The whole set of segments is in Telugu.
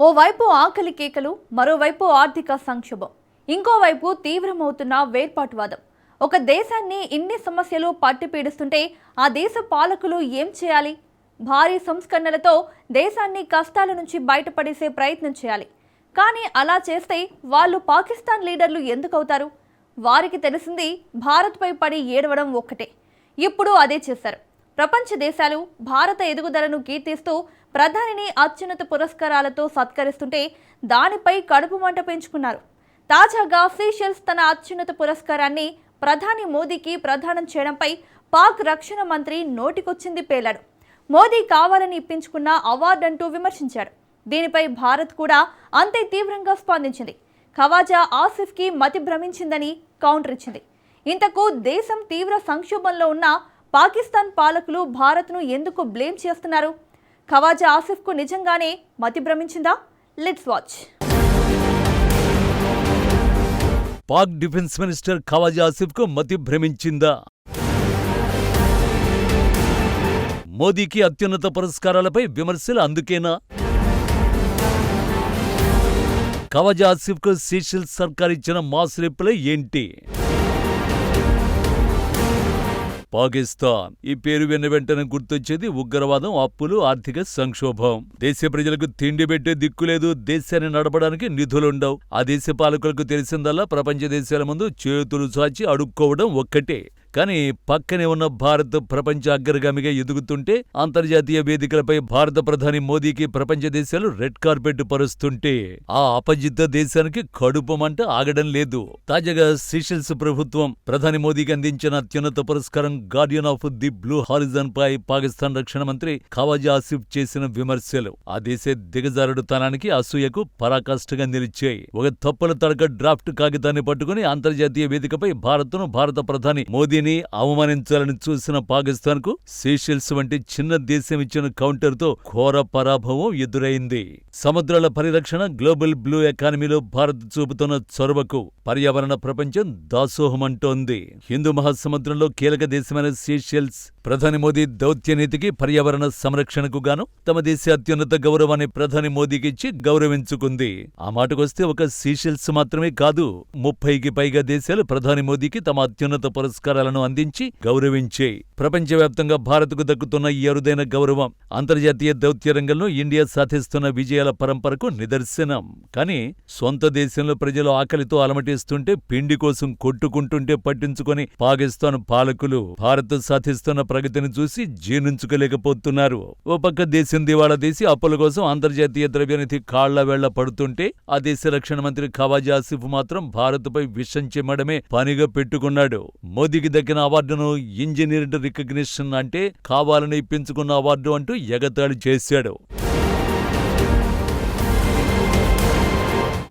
ఓవైపు ఆకలి కేకలు, మరోవైపు ఆర్థిక సంక్షోభం, ఇంకోవైపు తీవ్రమవుతున్న వేర్పాటువాదం. ఒక దేశాన్ని ఇన్ని సమస్యలు పట్టిపీడిస్తుంటే ఆ దేశ పాలకులు ఏం చేయాలి? భారీ సంస్కరణలతో దేశాన్ని కష్టాల నుంచి బయటపడేసే ప్రయత్నం చేయాలి. కానీ అలా చేస్తే వాళ్ళు పాకిస్తాన్ లీడర్లు ఎందుకు అవుతారు? వారికి తెలిసింది భారత్పై పడి ఏడవడం ఒక్కటే. ఇప్పుడు అదే చేశారు. ప్రపంచ దేశాలు భారత ఎదుగుదలను కీర్తిస్తూ ప్రధానిని అత్యున్నత పురస్కారాలతో సత్కరిస్తుంటే దానిపై కడుపు మంట పెంచుకున్నారు. తాజాగా సీషెల్స్ తన అత్యున్నత పురస్కారాన్ని ప్రధాని మోదీకి ప్రదానం చేయడంపై పాక్ రక్షణ మంత్రి నోటికొచ్చింది పేలాడు. మోదీ కావాలని ఇప్పించుకున్న అవార్డు అంటూ విమర్శించాడు. దీనిపై భారత్ కూడా అంతే తీవ్రంగా స్పందించింది. ఖవాజా ఆసిఫ్కి మతి భ్రమించిందని కౌంటర్ ఇచ్చింది. ఇంతకు దేశం తీవ్ర సంక్షోభంలో ఉన్న పాకిస్తాన్ పాలకులు భారత్ను ఎందుకు బ్లేమ్ చేస్తున్నారు? ఖవాజా ఆసిఫ్కు నిజంగానే మతి భ్రమించిందా? Let's watch. Pak defence minister Khawaja ఆసిఫ్కు మతి భ్రమించిందా? మోదీకి అత్యున్నత పురస్కారాలపై విమర్శలు అందుకేనా? ఖవాజా ఆసిఫ్కు సీషెల్స్ సర్కార్ ఇచ్చిన మాస్ రిప్లై ఏంటి? పాకిస్తాన్ ఈ పేరు విన్న వెంటనే గుర్తొచ్చేది ఉగ్రవాదం, అప్పులు, ఆర్థిక సంక్షోభం. దేశ ప్రజలకు తిండి పెట్టే దిక్కులేదు, దేశాన్ని నడపడానికి నిధులుండవు. ఆ దేశ పాలకులకు తెలిసిందల్లా ప్రపంచ దేశాల ముందు చేతులు చాచి అడుక్కోవడం ఒక్కటే. కానీ పక్కనే ఉన్న భారత్ ప్రపంచ అగ్రగామిగా ఎదుగుతుంటే, అంతర్జాతీయ వేదికలపై భారత ప్రధాని మోదీకి ప్రపంచ దేశాలు రెడ్ కార్పెట్ పరుస్తుంటే ఆ అపజిత దేశానికి కడుపు మంట ఆగడం లేదు. తాజాగా సీషెల్స్ ప్రభుత్వం ప్రధాని మోదీకి అందించిన అత్యున్నత పురస్కారం guardian of the blue horizon పై పాకిస్తాన్ రక్షణ మంత్రి ఖవాజా ఆసిఫ్ చేసిన విమర్శలు ఆ దేశ దిగజారుడుతనానికి, అసూయకు పరాకాష్ఠగా నిలిచాయి. ఒక తప్పుల తడక డ్రాఫ్ట్ కాగితాన్ని పట్టుకుని అంతర్జాతీయ వేదికపై భారత ప్రధాని మోదీ అవమానించాలని చూసిన పాకిస్తాన్ కు సీషెల్స్ వంటి చిన్న దేశం ఇచ్చిన కౌంటర్ తో ఘోర పరాభవం ఎదురైంది. సముద్రాల పరిరక్షణ, గ్లోబల్ బ్లూ ఎకానమీలో భారత్ చూపుతున్న చొరవకు పర్యావరణ ప్రపంచం దాసోహమంటోంది. హిందూ మహాసముద్రంలో కీలక దేశమైన సీషెల్స్ ప్రధాని మోదీ దౌత్యనీతికి, పర్యావరణ సంరక్షణకు గాను తమ దేశ అత్యున్నత గౌరవాన్ని ప్రధాని మోదీకిచ్చి గౌరవించుకుంది. ఆ మాటకొస్తే ఒక సీషెల్స్ మాత్రమే కాదు, 30కి పైగా దేశాలు ప్రధాని మోదీకి తమ అత్యున్నత పురస్కారాలను అందించి గౌరవించే. ప్రపంచవ్యాప్తంగా భారత్కు దక్కుతున్న ఈ అరుదైన గౌరవం అంతర్జాతీయ దౌత్య రంగంలో ఇండియా సాధిస్తున్న విజయాల పరంపరకు నిదర్శనం. కానీ సొంత దేశంలో ప్రజలు ఆకలితో అలమటిస్తుంటే, పిండి కోసం కొట్టుకుంటుంటే పట్టించుకొని పాకిస్తాన్ పాలకులు భారత్ సాధిస్తున్న ప్రగతిని చూసి జీర్ణించుకోలేకపోతున్నారు. ఓ పక్క దేశం దివాళా తీసి అప్పుల కోసం అంతర్జాతీయ ద్రవ్యనిధి కాళ్ల వేళ్ల పడుతుంటే, ఆ దేశ రక్షణ మంత్రి ఖవాజా ఆసిఫ్ మాత్రం భారత్పై విషం చిమ్మడమే పనిగా పెట్టుకున్నాడు. మోదీకి దక్కిన అవార్డును ఇంజనీర్డ్ రికగ్నిషన్, అంటే కావాలని ఇప్పించుకున్న అవార్డు అంటూ ఎగతాళి చేశాడు.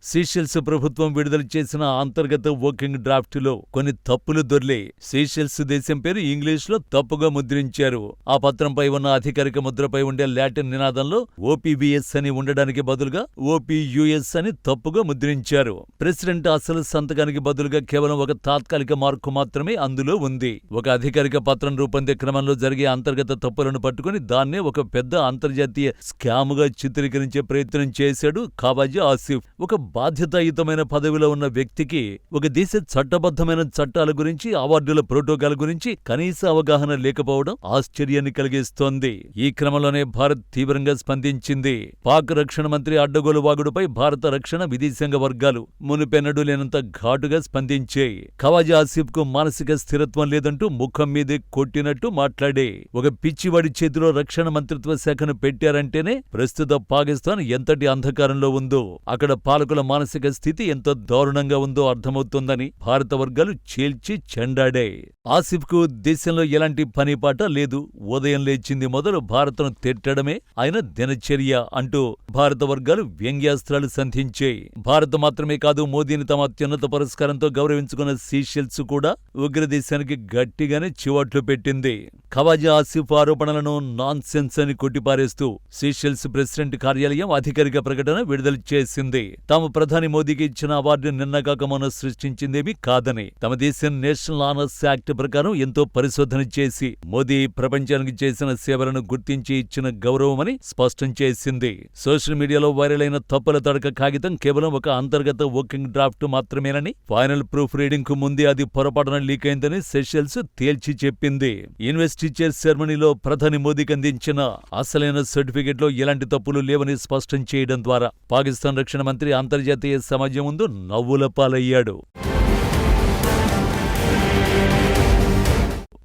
సీషెల్స్ ప్రభుత్వం విడుదల చేసిన అంతర్గత వర్కింగ్ డ్రాఫ్టులో కొన్ని తప్పులు దొర్లే. సీషెల్స్ దేశం పేరు ఇంగ్లీష్లో తప్పుగా ముద్రించారు. ఆ పత్రంపై ఉన్న అధికారిక ముద్రపై ఉండే లాటిన్ నినాదంలో ఓపీవీఎస్ అని ఉండడానికి బదులుగా ఓపీయూఎస్ అని తప్పుగా ముద్రించారు. ప్రెసిడెంట్ అసలు సంతకానికి బదులుగా కేవలం ఒక తాత్కాలిక మార్కు మాత్రమే అందులో ఉంది. ఒక అధికారిక పత్రం రూపొందే క్రమంలో జరిగే అంతర్గత తప్పులను పట్టుకుని దాన్నే ఒక పెద్ద అంతర్జాతీయ స్కాముగా చిత్రీకరించే ప్రయత్నం చేశాడు ఖవాజా ఆసిఫ్. ఒక బాధ్యతాయుతమైన పదవిలో ఉన్న వ్యక్తికి ఒక దేశ చట్టబద్ధమైన చట్టాల గురించి, అవార్డుల ప్రోటోకాల్ గురించి కనీస అవగాహన లేకపోవడం ఆశ్చర్యాన్ని కలిగిస్తోంది. ఈ క్రమంలోనే భారత్ తీవ్రంగా స్పందించింది. పాక్ రక్షణ మంత్రి అడ్డగోలు వాగుడుపై భారత రక్షణ, విదేశాంగ వర్గాలు మునుపెన్నడూ లేనంత ఘాటుగా స్పందించాయి. ఖవాజా ఆసిఫ్ కు మానసిక స్థిరత్వం లేదంటూ ముఖం మీదే కొట్టినట్టు మాట్లాడే. ఒక పిచ్చివాడి చేతిలో రక్షణ మంత్రిత్వ శాఖను పెట్టారంటేనే ప్రస్తుత పాకిస్తాన్ ఎంతటి అంధకారంలో ఉందో, అక్కడ పాలకుల మానసిక స్థితి ఎంత దారుణంగా ఉందో అర్థమవుతోందని భారత వర్గాలు చీల్చి చెండాడాయి. ఆసిఫ్ కు దేశంలో ఎలాంటి పనిపాట లేదు. ఉదయం లేచింది మొదలు భారత్ను తిట్టడమే ఆయన దినచర్య అంటూ భారత వర్గాలు వ్యంగ్యాస్త్రాలు సంధించాయి. భారత్ మాత్రమే కాదు, మోదీని తమ అత్యున్నత పురస్కారంతో గౌరవించుకున్న సీషెల్స్ కూడా ఉగ్రదేశానికి గట్టిగానే చివాట్లు పెట్టింది. ఖవాజా ఆసిఫ్ ఆరోపణలను నాన్ సెన్స్ అని కొట్టిపారేస్తూ సీషెల్స్ ప్రెసిడెంట్ కార్యాలయం అధికారిక ప్రకటన విడుదల చేసింది. తాము ప్రధాని మోదీకి ఇచ్చిన అవార్డు నిన్నగాక మొన్న సృష్టించిందేమీ కాదని, తమ దేశం నేషనల్ ఆనర్స్ యాక్ట్ ప్రకారం ఎంతో పరిశోధన చేసి మోదీ ప్రపంచానికి చేసిన సేవలను గుర్తించి ఇచ్చిన గౌరవమని స్పష్టం చేసింది. సోషల్ మీడియాలో వైరల్ అయిన తప్పుల తడక కాగితం కేవలం ఒక అంతర్గత వర్కింగ్ డ్రాఫ్ట్ మాత్రమేనని, ఫైనల్ ప్రూఫ్ రీడింగ్ కు ముందే అది పొరపాటున లీక్ అయిందని సెషెల్స్ తేల్చి చెప్పింది. ఇన్వెస్టిచర్ సెరమనీలో ప్రధాని మోదీకి అందించిన అసలైన సర్టిఫికెట్ లో ఎలాంటి తప్పులు లేవని స్పష్టం చేయడం ద్వారా పాకిస్తాన్ రక్షణ మంత్రి అంతర్జాతీయ సమాజం ముందు నవ్వుల పాలయ్యాడు.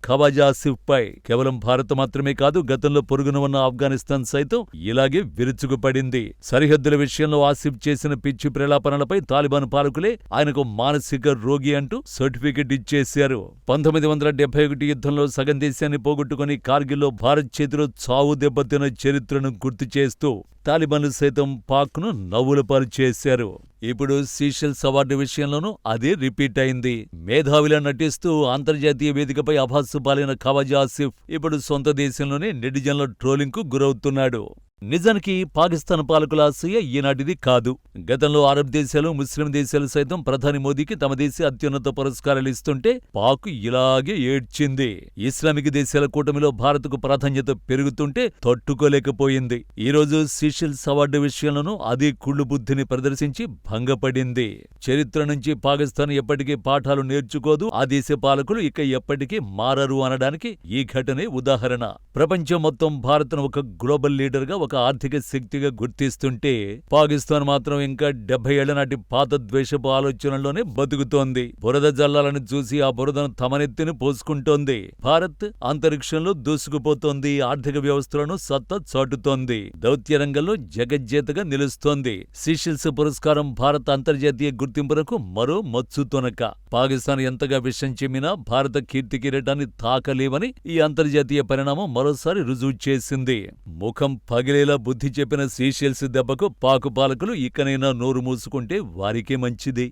ఖవాజా ఆసిఫ్ పై కేవలం భారత్ మాత్రమే కాదు, గతంలో పొరుగున ఉన్న ఆఫ్ఘనిస్తాన్ సైతం ఇలాగే విరుచుకుపడింది. సరిహద్దుల విషయంలో ఆసిఫ్ చేసిన పిచ్చి ప్రలాపనలపై తాలిబాన్ పాలకులే ఆయనకు మానసిక రోగి అంటూ సర్టిఫికెట్ ఇచ్చేశారు. 1971 యుద్ధంలో సగం దేశాన్ని పోగొట్టుకుని కార్గిల్లో భారత్ చేతిలో చావు దెబ్బతిన్న చరిత్రను గుర్తు చేస్తూ తాలిబాన్లు సైతం పాక్ను నవ్వుల పాలు చేశారు. ఇప్పుడు సీషెల్స్ అవార్డు విషయంలోనూ అదే రిపీట్ అయింది. మేధావిలా నటిస్తూ అంతర్జాతీయ వేదికపై అభాసు పాలైన ఖవాజా ఆసిఫ్ ఇప్పుడు సొంత దేశంలోనే నెటిజన్ల ట్రోలింగ్ కు గురవుతున్నాడు. నిజానికి పాకిస్తాన్ పాలకుల ఆశయ ఈనాటిది కాదు. గతంలో అరబ్ దేశాలు, ముస్లిం దేశాలు సైతం ప్రధాని మోదీకి తమ దేశ అత్యున్నత పురస్కారాలు ఇస్తుంటే పాక్ ఇలాగే ఏడ్చింది. ఇస్లామిక్ దేశాల కూటమిలో భారత్కు ప్రాధాన్యత పెరుగుతుంటే తట్టుకోలేకపోయింది. ఈరోజు సీషెల్స్ అవార్డు విషయంలోనూ అదే కుళ్ళు బుద్ధిని ప్రదర్శించి భంగపడింది. చరిత్ర నుంచి పాకిస్తాన్ ఎప్పటికీ పాఠాలు నేర్చుకోదు, ఆ దేశ పాలకులు ఇక ఎప్పటికీ మారరు అనడానికి ఈ ఘటనే ఉదాహరణ. ప్రపంచం మొత్తం భారత్ను ఒక గ్లోబల్ లీడర్ గా, ఒక ఆర్థిక శక్తిగా గుర్తిస్తుంటే పాకిస్తాన్ మాత్రం ఇంకా 70 ఏళ్ల నాటి పాత ద్వేషపు ఆలోచనల్లోనే బతుకుతోంది. బురద జల్లాలను చూసి ఆ బురదను తమనెత్తిని పోసుకుంటోంది. భారత్ అంతరిక్షంలో దూసుకుపోతోంది, ఆర్థిక వ్యవస్థలను సత్తా చాటుతోంది, దౌత్య రంగంలో జగజ్జేతగా నిలుస్తోంది. సీషెల్స్ పురస్కారం భారత అంతర్జాతీయ గుర్తింపునకు మరో మచ్చు తొనక. పాకిస్తాన్ ఎంతగా విషం చిమ్మినా భారత కీర్తి కిరీటాన్ని తాకలేవని ఈ అంతర్జాతీయ పరిణామం మరోసారి రుజువు చేసింది. ముఖం పగిలేలా బుద్ధి చెప్పిన సీషెల్స్ దెబ్బకు పాకు పాలకులు ఇకనైనా నోరు మూసుకుంటే వారికే మంచిది.